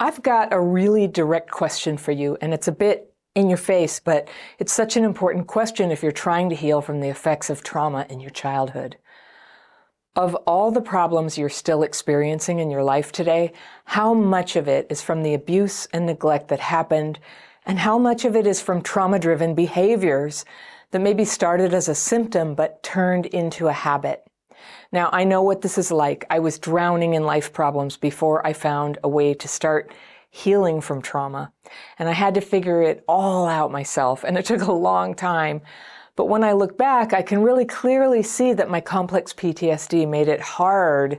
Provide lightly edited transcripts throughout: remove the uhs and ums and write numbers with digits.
I've got a really direct question for you, and it's a bit in your face, but it's such an important question if you're trying to heal from the effects of trauma in your childhood. Of all the problems you're still experiencing in your life today, how much of it is from the abuse and neglect that happened, and how much of it is from trauma-driven behaviors that maybe started as a symptom but turned into a habit? Now, I know what this is like. I was drowning in life problems before I found a way to start healing from trauma. And I had to figure it all out myself, and it took a long time. But when I look back, I can really clearly see that my complex PTSD made it hard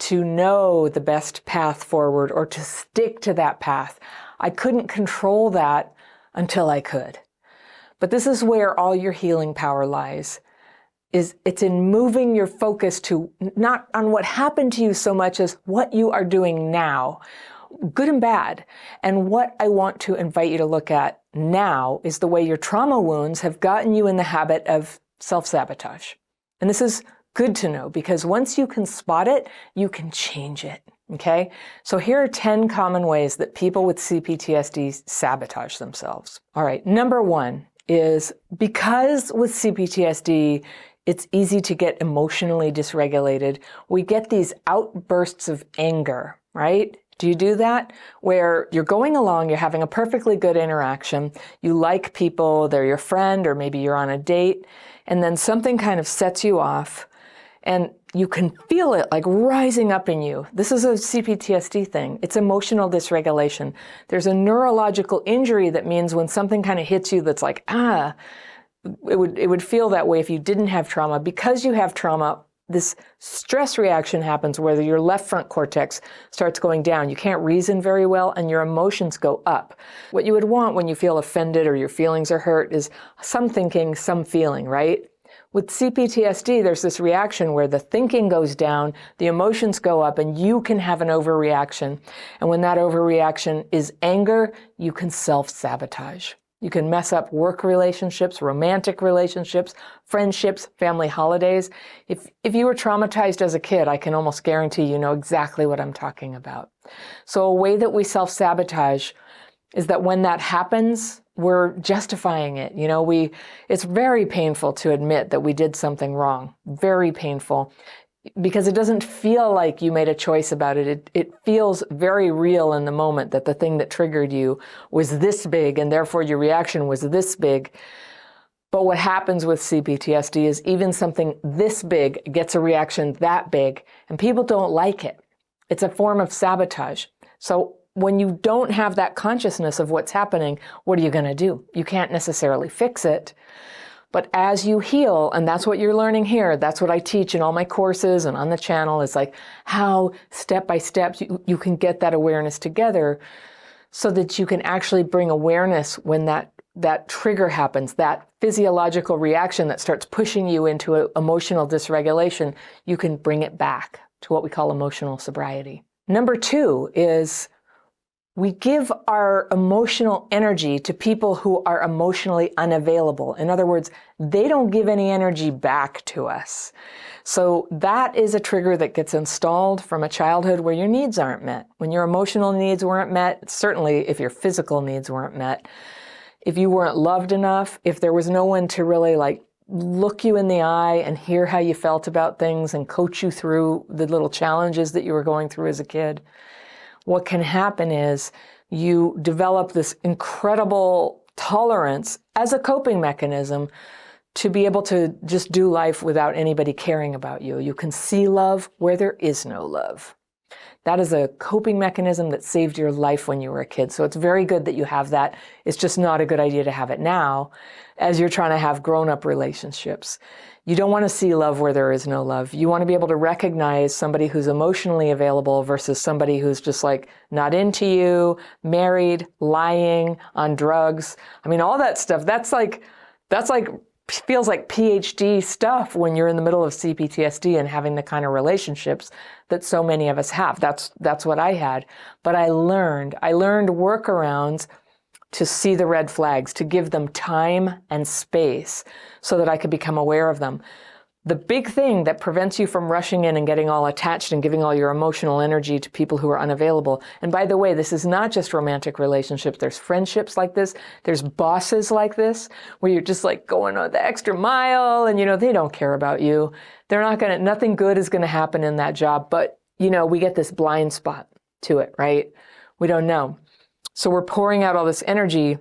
to know the best path forward or to stick to that path. I couldn't control that until I could. But this is where all your healing power lies. It's in moving your focus to not on what happened to you so much as what you are doing now, good and bad. And what I want to invite you to look at now is the way your trauma wounds have gotten you in the habit of self-sabotage. And this is good to know because once you can spot it, you can change it. Okay? So here are 10 common ways that people with CPTSD sabotage themselves. All right. Number 1 is because with CPTSD, it's easy to get emotionally dysregulated. We get these outbursts of anger, right? Do you do that? Where you're going along, you're having a perfectly good interaction, you like people, they're your friend, or maybe you're on a date, and then something kind of sets you off, and you can feel it like rising up in you. This is a CPTSD thing. It's emotional dysregulation. There's a neurological injury that means when something kind of hits you that's like, it would feel that way if you didn't have trauma. Because you have trauma, this stress reaction happens where your left front cortex starts going down. You can't reason very well, and your emotions go up. What you would want when you feel offended or your feelings are hurt is some thinking, some feeling, right? With CPTSD, there's this reaction where the thinking goes down, the emotions go up, and you can have an overreaction. And when that overreaction is anger, you can self-sabotage. You can mess up work relationships, romantic relationships, friendships, family holidays. If you were traumatized as a kid, I can almost guarantee you know exactly what I'm talking about. So a way that we self-sabotage is that when that happens, we're justifying it. You know, it's very painful to admit that we did something wrong. Very painful. Because it doesn't feel like you made a choice about it. It feels very real in the moment that the thing that triggered you was this big and therefore your reaction was this big. But what happens with CPTSD is even something this big gets a reaction that big and people don't like it. It's a form of sabotage. So when you don't have that consciousness of what's happening, what are you going to do? You can't necessarily fix it. But as you heal, and that's what you're learning here, that's what I teach in all my courses and on the channel, is like how step by step you can get that awareness together so that you can actually bring awareness when that trigger happens, that physiological reaction that starts pushing you into emotional dysregulation, you can bring it back to what we call emotional sobriety. Number 2 is we give our emotional energy to people who are emotionally unavailable. In other words, they don't give any energy back to us. So that is a trigger that gets installed from a childhood where your needs aren't met. When your emotional needs weren't met, certainly if your physical needs weren't met, if you weren't loved enough, if there was no one to really like look you in the eye and hear how you felt about things and coach you through the little challenges that you were going through as a kid, what can happen is you develop this incredible tolerance as a coping mechanism to be able to just do life without anybody caring about you. You can see love where there is no love. That is a coping mechanism that saved your life when you were a kid. So it's very good that you have that. It's just not a good idea to have it now as you're trying to have grown-up relationships. You don't want to see love where there is no love. You want to be able to recognize somebody who's emotionally available versus somebody who's just like not into you, married, lying, on drugs. I mean, all that stuff, that's like feels like PhD stuff when you're in the middle of CPTSD and having the kind of relationships that so many of us have. That's what I had. But I learned workarounds to see the red flags, to give them time and space so that I could become aware of them. The big thing that prevents you from rushing in and getting all attached and giving all your emotional energy to people who are unavailable. And by the way, this is not just romantic relationships. There's friendships like this. There's bosses like this, where you're just like going the extra mile and, they don't care about you. Nothing good is going to happen in that job. But, we get this blind spot to it, right? We don't know. So we're pouring out all this energy.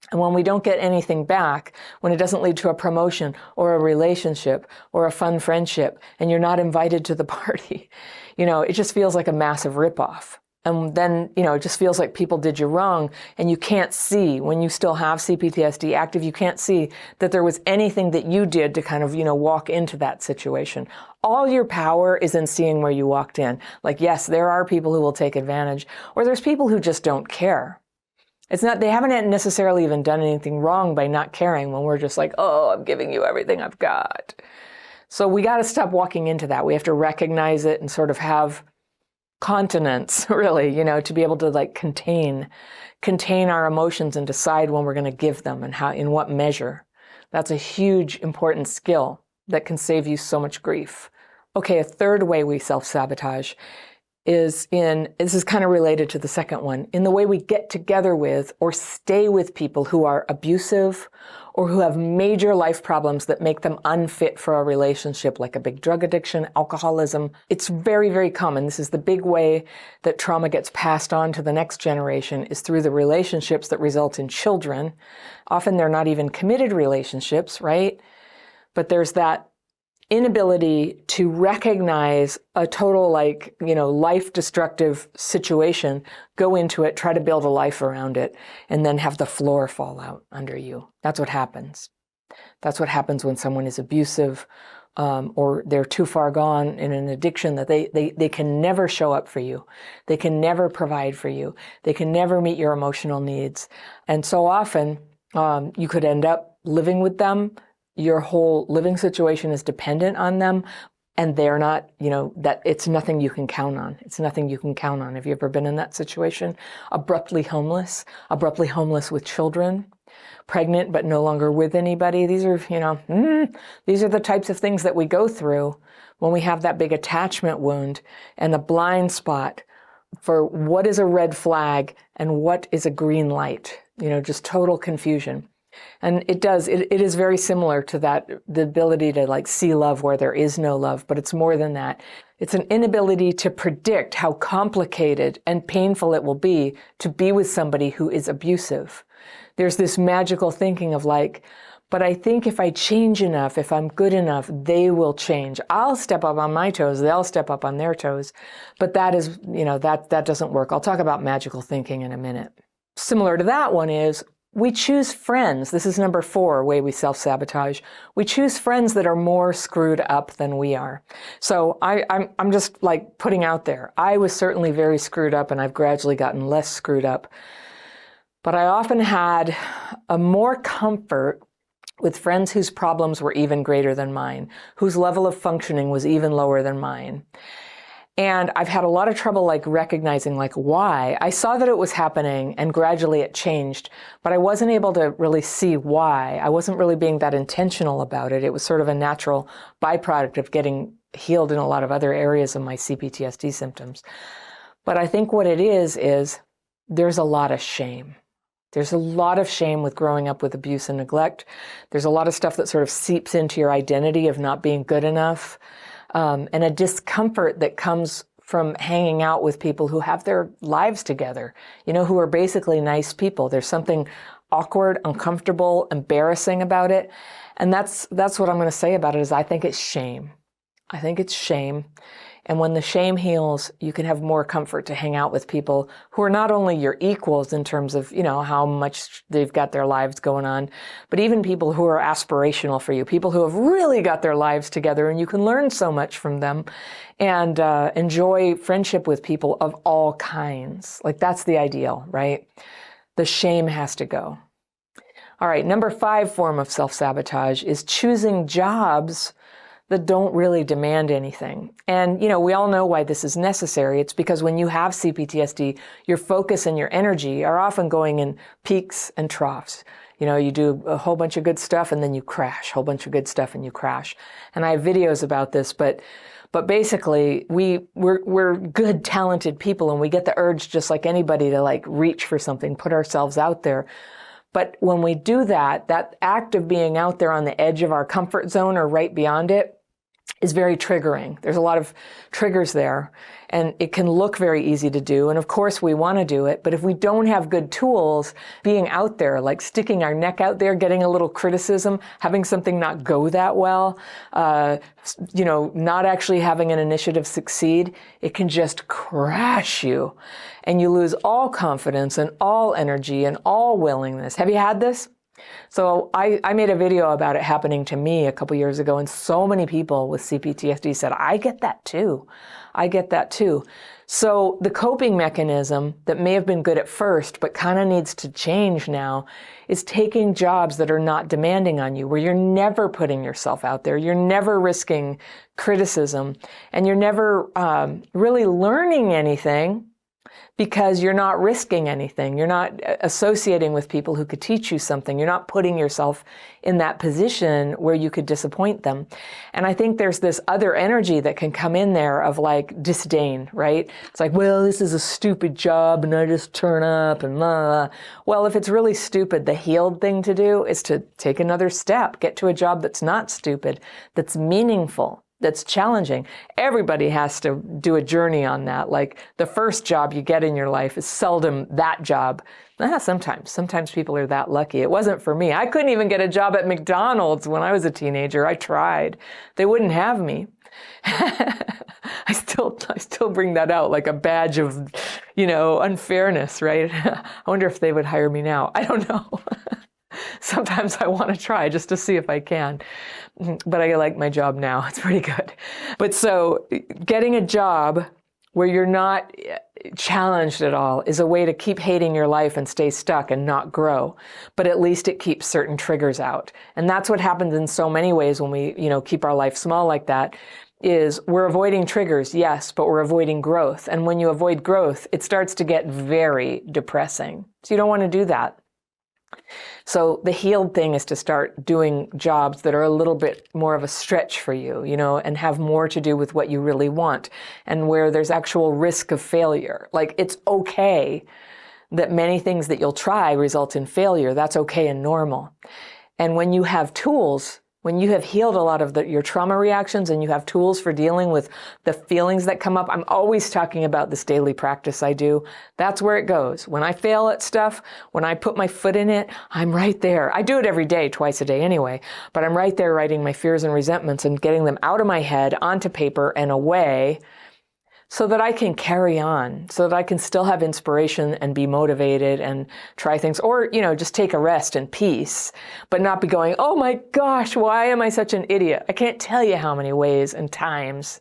And when we don't get anything back, when it doesn't lead to a promotion or a relationship or a fun friendship, and you're not invited to the party, it just feels like a massive ripoff. And then, it just feels like people did you wrong, and you can't see, when you still have CPTSD active, you can't see that there was anything that you did to kind of, walk into that situation. All your power is in seeing where you walked in. Like, yes, there are people who will take advantage, or there's people who just don't care. They haven't necessarily even done anything wrong by not caring when we're just like, oh, I'm giving you everything I've got. So we got to stop walking into that. We have to recognize it and sort of have continence, really, to be able to like contain our emotions and decide when we're going to give them and how, in what measure. That's a huge, important skill that can save you so much grief. Okay, a third way we self-sabotage this is kind of related to the second one, in the way we get together with or stay with people who are abusive or who have major life problems that make them unfit for a relationship, like a big drug addiction, alcoholism. It's very, very common. This is the big way that trauma gets passed on to the next generation, is through the relationships that result in children. Often they're not even committed relationships, right? But there's that inability to recognize a total life-destructive situation, go into it, try to build a life around it, and then have the floor fall out under you. That's what happens. That's what happens when someone is abusive, or they're too far gone in an addiction that they can never show up for you. They can never provide for you. They can never meet your emotional needs. And so often, you could end up living with them. Your whole living situation is dependent on them, and they're not, that it's nothing you can count on. It's nothing you can count on. Have you ever been in that situation? Abruptly homeless with children, pregnant but no longer with anybody. These are, these are the types of things that we go through when we have that big attachment wound and a blind spot for what is a red flag and what is a green light, just total confusion. And it is very similar to that, the ability to see love where there is no love, but it's more than that. It's an inability to predict how complicated and painful it will be to be with somebody who is abusive. There's this magical thinking of but I think if I change enough, if I'm good enough, they will change. I'll step up on my toes, they'll step up on their toes. But that is, that doesn't work. I'll talk about magical thinking in a minute. Similar to that one is, we choose friends. This is number 4 way we self-sabotage. We choose friends that are more screwed up than we are. So I'm just putting out there. I was certainly very screwed up, and I've gradually gotten less screwed up. But I often had a more comfort with friends whose problems were even greater than mine, whose level of functioning was even lower than mine. And I've had a lot of trouble recognizing why. I saw that it was happening, and gradually it changed, but I wasn't able to really see why. I wasn't really being that intentional about it. It was sort of a natural byproduct of getting healed in a lot of other areas of my CPTSD symptoms. But I think what it is there's a lot of shame. There's a lot of shame with growing up with abuse and neglect. There's a lot of stuff that sort of seeps into your identity of not being good enough. And a discomfort that comes from hanging out with people who have their lives together, who are basically nice people. There's something awkward, uncomfortable, embarrassing about it. And that's what I'm going to say about it is I think it's shame. I think it's shame. And when the shame heals, you can have more comfort to hang out with people who are not only your equals in terms of, how much they've got their lives going on, but even people who are aspirational for you, people who have really got their lives together, and you can learn so much from them and enjoy friendship with people of all kinds. That's the ideal, right? The shame has to go. All right, number 5 form of self-sabotage is choosing jobs that don't really demand anything. And, we all know why this is necessary. It's because when you have CPTSD, your focus and your energy are often going in peaks and troughs. You do a whole bunch of good stuff and then you crash, whole bunch of good stuff and you crash. And I have videos about this, but basically we're good, talented people, and we get the urge just like anybody to like reach for something, put ourselves out there. But when we do that, that act of being out there on the edge of our comfort zone or right beyond it is very triggering. There's a lot of triggers there, and it can look very easy to do. And of course we want to do it, but if we don't have good tools, being out there, like sticking our neck out there, getting a little criticism, having something not go that well, not actually having an initiative succeed, it can just crash you. And you lose all confidence and all energy and all willingness. Have you had this? So I made a video about it happening to me a couple years ago, and so many people with CPTSD said, I get that too. I get that too. So the coping mechanism that may have been good at first, but kind of needs to change now, is taking jobs that are not demanding on you, where you're never putting yourself out there, you're never risking criticism, and you're never really learning anything, because you're not risking anything. You're not associating with people who could teach you something. You're not putting yourself in that position where you could disappoint them. And I think there's this other energy that can come in there of like disdain, right? It's like, well, this is a stupid job and I just turn up and blah, blah. Well, if it's really stupid, the healed thing to do is to take another step, get to a job that's not stupid, that's meaningful, that's challenging. Everybody has to do a journey on that. Like the first job you get in your life is seldom that job. Sometimes people are that lucky. It wasn't for me. I couldn't even get a job at McDonald's when I was a teenager. I tried. They wouldn't have me. I still bring that out like a badge of, unfairness, right? I wonder if they would hire me now. I don't know. Sometimes I want to try just to see if I can. But I like my job now. It's pretty good. But so getting a job where you're not challenged at all is a way to keep hating your life and stay stuck and not grow. But at least it keeps certain triggers out. And that's what happens in so many ways when we, keep our life small like that, is we're avoiding triggers, yes, but we're avoiding growth. And when you avoid growth, it starts to get very depressing. So you don't want to do that. So the healed thing is to start doing jobs that are a little bit more of a stretch for you, and have more to do with what you really want, and where there's actual risk of failure. Like it's okay that many things that you'll try result in failure. That's okay and normal. And when you have tools, when you have healed a lot of your trauma reactions and you have tools for dealing with the feelings that come up, I'm always talking about this daily practice I do. That's where it goes. When I fail at stuff, when I put my foot in it, I'm right there. I do it every day, twice a day anyway, but I'm right there writing my fears and resentments and getting them out of my head onto paper and away, so that I can carry on, so that I can still have inspiration and be motivated and try things, or, just take a rest and peace, but not be going, oh my gosh, why am I such an idiot? I can't tell you how many ways and times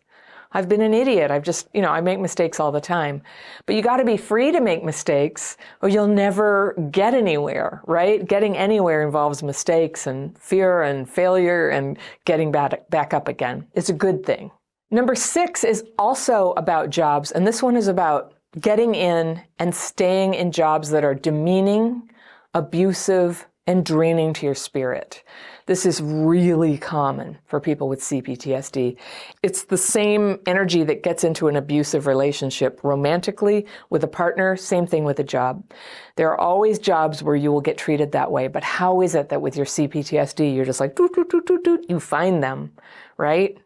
I've been an idiot. I've just, I make mistakes all the time. But you got to be free to make mistakes or you'll never get anywhere, right? Getting anywhere involves mistakes and fear and failure and getting back up again. It's a good thing. Number 6 is also about jobs, and this one is about getting in and staying in jobs that are demeaning, abusive, and draining to your spirit. This is really common for people with CPTSD. It's the same energy that gets into an abusive relationship romantically with a partner, same thing with a job. There are always jobs where you will get treated that way, but how is it that with your CPTSD, you're just like, doot, doot, doot, doot, doot, you find them, right?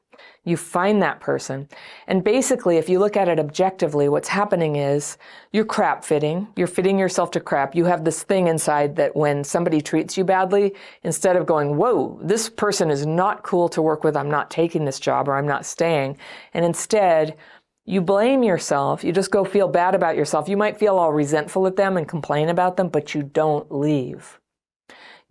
You find that person. And basically, if you look at it objectively, what's happening is you're crap fitting. You're fitting yourself to crap. You have this thing inside that when somebody treats you badly, instead of going, whoa, this person is not cool to work with, I'm not taking this job or I'm not staying. And instead, you blame yourself. You just go feel bad about yourself. You might feel all resentful at them and complain about them, but you don't leave.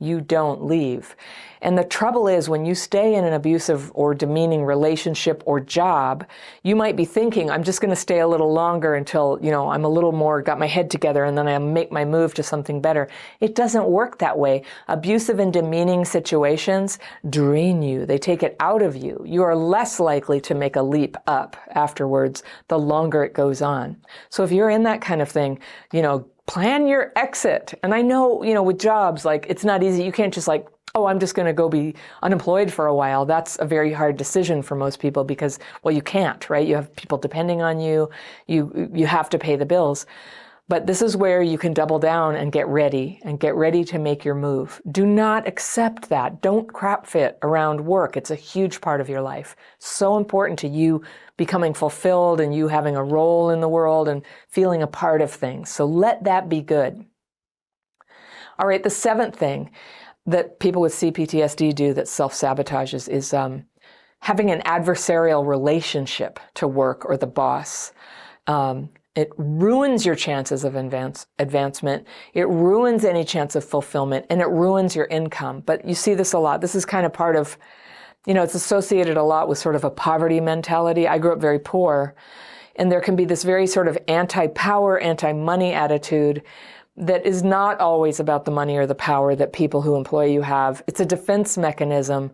You don't leave. And the trouble is when you stay in an abusive or demeaning relationship or job, you might be thinking, I'm just going to stay a little longer until, I'm a little more, got my head together and then I'll make my move to something better. It doesn't work that way. Abusive and demeaning situations drain you. They take it out of you. You are less likely to make a leap up afterwards the longer it goes on. So if you're in that kind of thing, plan your exit. And I know, with jobs, like, it's not easy. You can't just like, oh, I'm just going to go be unemployed for a while. That's a very hard decision for most people because, well, you can't, right? You have people depending on you. You have to pay the bills. But this is where you can double down and get ready to make your move. Do not accept that. Don't crap fit around work. It's a huge part of your life. So important to you becoming fulfilled and you having a role in the world and feeling a part of things. So let that be good. All right, the seventh thing that people with CPTSD do that self-sabotages is having an adversarial relationship to work or the boss. It ruins your chances of advancement. It ruins any chance of fulfillment, and it ruins your income. But you see this a lot. This is kind of part of, it's associated a lot with sort of a poverty mentality. I grew up very poor, and there can be this very sort of anti-power, anti-money attitude that is not always about the money or the power that people who employ you have. It's a defense mechanism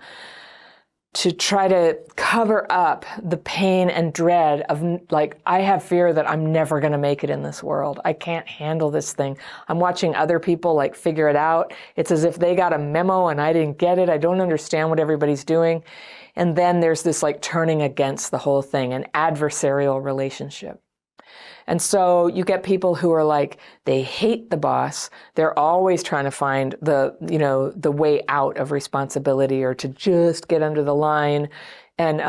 to try to cover up the pain and dread of, like, I have fear that I'm never going to make it in this world. I can't handle this thing. I'm watching other people like figure it out. It's as if they got a memo and I didn't get it. I don't understand what everybody's doing. And then there's this like turning against the whole thing, an adversarial relationship. And so you get people who are like, they hate the boss. They're always trying to find the way out of responsibility or to just get under the line. And,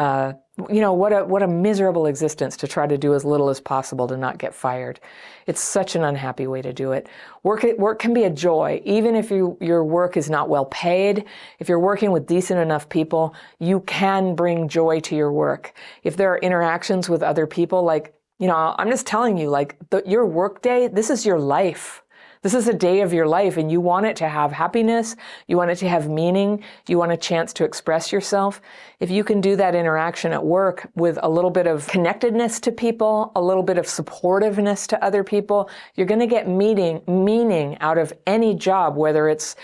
what a miserable existence to try to do as little as possible to not get fired. It's such an unhappy way to do it. Work can be a joy. Even if your work is not well paid, if you're working with decent enough people, you can bring joy to your work. If there are interactions with other people, like, I'm just telling you, like, your work day, this is your life. This is a day of your life, and you want it to have happiness. You want it to have meaning. You want a chance to express yourself. If you can do that interaction at work with a little bit of connectedness to people, a little bit of supportiveness to other people, you're going to get meaning out of any job, whether it's,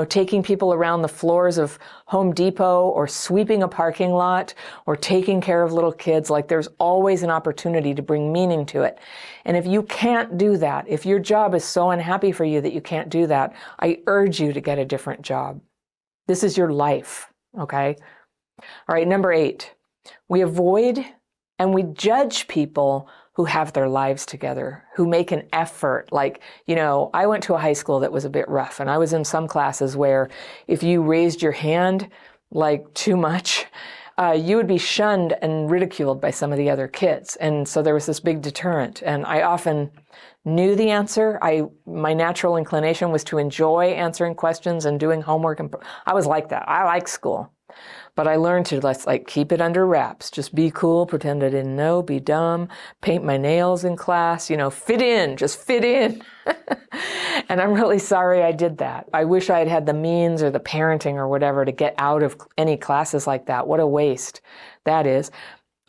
taking people around the floors of Home Depot or sweeping a parking lot or taking care of little kids. Like, there's always an opportunity to bring meaning to it. And if you can't do that, if your job is so unhappy for you that you can't do that, I urge you to get a different job. This is your life, okay? All right, number 8, we avoid and we judge people who have their lives together, who make an effort. Like, I went to a high school that was a bit rough, and I was in some classes where if you raised your hand like too much, you would be shunned and ridiculed by some of the other kids. And so there was this big deterrent. And I often knew the answer. My natural inclination was to enjoy answering questions and doing homework. And I was like that. I like school. But I learned to like keep it under wraps. Just be cool, pretend I didn't know, be dumb, paint my nails in class, fit in, just fit in. And I'm really sorry I did that. I wish I had had the means or the parenting or whatever to get out of any classes like that. What a waste that is.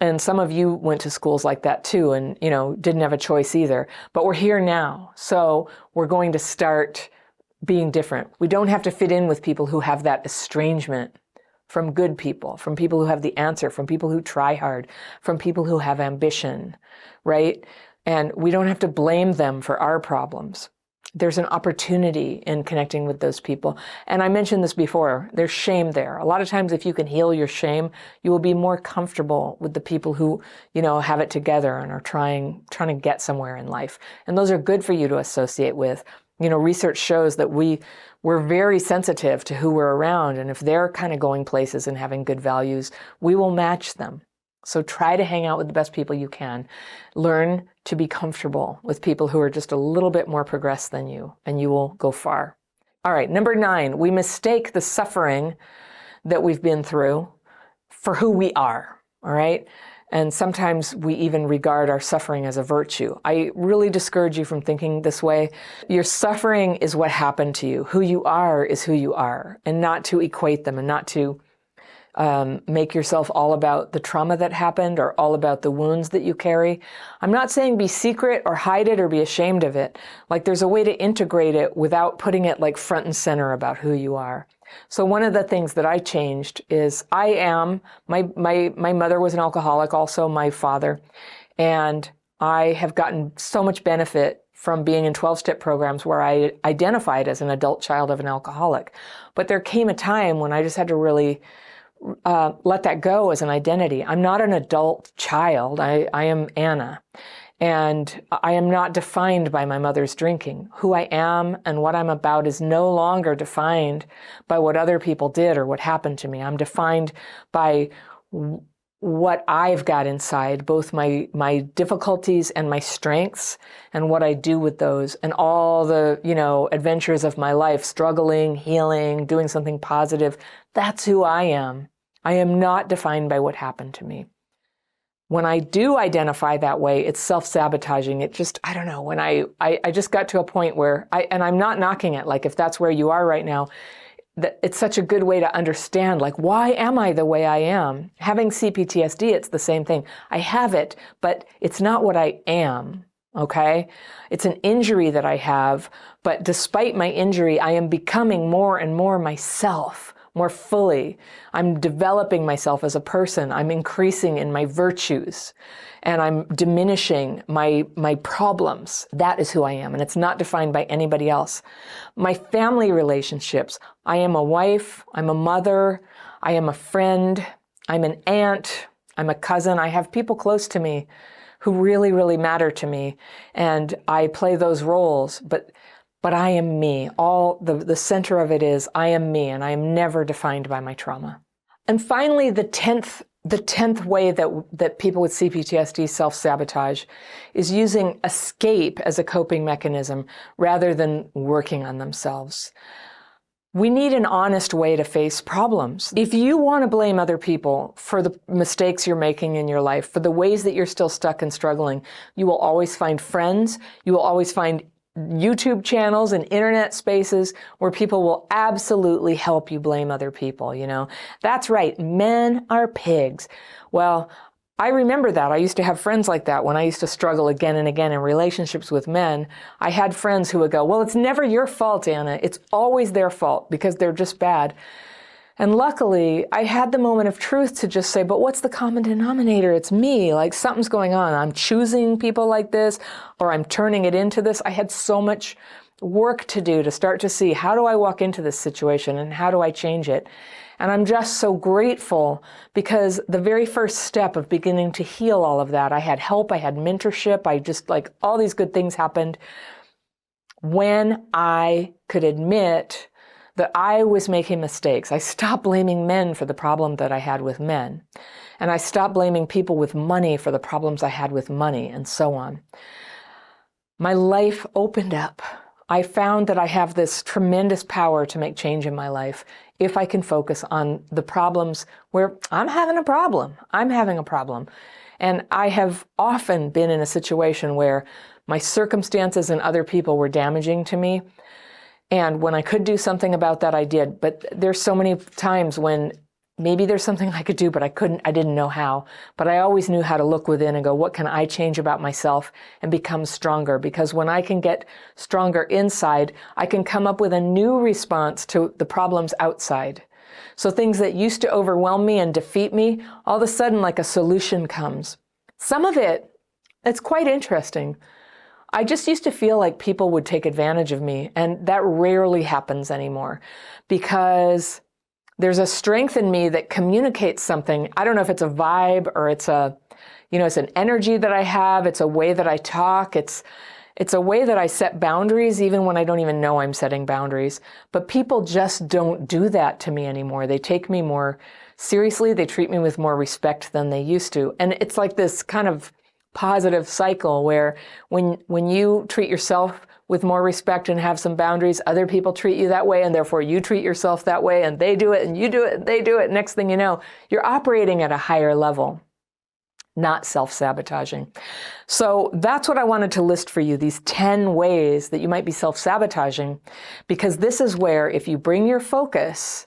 And some of you went to schools like that too and, didn't have a choice either. But we're here now. So we're going to start being different. We don't have to fit in with people who have that estrangement from good people, from people who have the answer, from people who try hard, from people who have ambition, right? And we don't have to blame them for our problems. There's an opportunity in connecting with those people. And I mentioned this before, there's shame there. A lot of times if you can heal your shame, you will be more comfortable with the people who, have it together and are trying to get somewhere in life. And those are good for you to associate with. Research shows that we're very sensitive to who we're around. And if they're kind of going places and having good values, we will match them. So try to hang out with the best people you can. Learn to be comfortable with people who are just a little bit more progressed than you, and you will go far. All right, number 9, we mistake the suffering that we've been through for who we are, all right? And sometimes we even regard our suffering as a virtue. I really discourage you from thinking this way. Your suffering is what happened to you. Who you are is who you are, and not to equate them and not to make yourself all about the trauma that happened or all about the wounds that you carry. I'm not saying be secret or hide it or be ashamed of it. Like, there's a way to integrate it without putting it like front and center about who you are. So one of the things that I changed is my mother was an alcoholic, also my father, and I have gotten so much benefit from being in 12-step programs where I identified as an adult child of an alcoholic. But there came a time when I just had to really let that go as an identity. I'm not an adult child. I am Anna. And I am not defined by my mother's drinking. Who I am and what I'm about is no longer defined by what other people did or what happened to me. I'm defined by what I've got inside, both my difficulties and my strengths, and what I do with those, and all the, adventures of my life, struggling, healing, doing something positive. That's who I am. I am not defined by what happened to me. When I do identify that way, it's self-sabotaging. It just, I don't know, when I just got to a point where and I'm not knocking it, like if that's where you are right now, that it's such a good way to understand, like, why am I the way I am? Having CPTSD, it's the same thing. I have it, but it's not what I am, okay? It's an injury that I have, but despite my injury, I am becoming more and more myself, more fully. I'm developing myself as a person. I'm increasing in my virtues, and I'm diminishing my problems. That is who I am, and it's not defined by anybody else. My family relationships, I am a wife, I'm a mother, I am a friend, I'm an aunt, I'm a cousin. I have people close to me who really, really matter to me, and I play those roles, but I am me. All the center of it is I am me, and I am never defined by my trauma. And finally, the 10th way that people with CPTSD self-sabotage is using escape as a coping mechanism rather than working on themselves. We need an honest way to face problems. If you want to blame other people for the mistakes you're making in your life, for the ways that you're still stuck and struggling, you will always find friends, you will always find YouTube channels and internet spaces where people will absolutely help you blame other people, That's right, men are pigs. Well, I remember that. I used to have friends like that when I used to struggle again and again in relationships with men. I had friends who would go, well, it's never your fault, Anna. It's always their fault because they're just bad. And luckily, I had the moment of truth to just say, but what's the common denominator? It's me. Like, something's going on. I'm choosing people like this, or I'm turning it into this. I had so much work to do to start to see, how do I walk into this situation and how do I change it? And I'm just so grateful because the very first step of beginning to heal all of that, I had help, I had mentorship, all these good things happened when I could admit that I was making mistakes. I stopped blaming men for the problem that I had with men. And I stopped blaming people with money for the problems I had with money, and so on. My life opened up. I found that I have this tremendous power to make change in my life if I can focus on the problems where I'm having a problem. I'm having a problem. And I have often been in a situation where my circumstances and other people were damaging to me. And when I could do something about that, I did. But there's so many times when maybe there's something I could do, but I didn't know how. But I always knew how to look within and go, what can I change about myself and become stronger? Because when I can get stronger inside, I can come up with a new response to the problems outside. So things that used to overwhelm me and defeat me, all of a sudden, like a solution comes. Some of it's quite interesting. I just used to feel like people would take advantage of me, and that rarely happens anymore because there's a strength in me that communicates something. I don't know if it's a vibe or it's it's an energy that I have. It's a way that I talk. It's a way that I set boundaries even when I don't even know I'm setting boundaries. But people just don't do that to me anymore. They take me more seriously. They treat me with more respect than they used to. And it's like this kind of positive cycle where when you treat yourself with more respect and have some boundaries, other people treat you that way, and therefore you treat yourself that way, and they do it, and you do it, and they do it. Next thing you know, you're operating at a higher level, not self-sabotaging. So that's what I wanted to list for you, these 10 ways that you might be self-sabotaging, because this is where, if you bring your focus,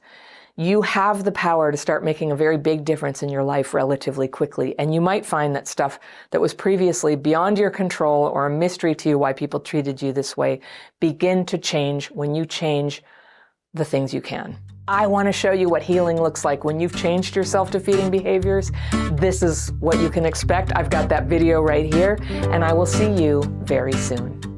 you have the power to start making a very big difference in your life relatively quickly. And you might find that stuff that was previously beyond your control or a mystery to you why people treated you this way begin to change when you change the things you can. I want to show you what healing looks like when you've changed your self-defeating behaviors. This is what you can expect. I've got that video right here, and I will see you very soon.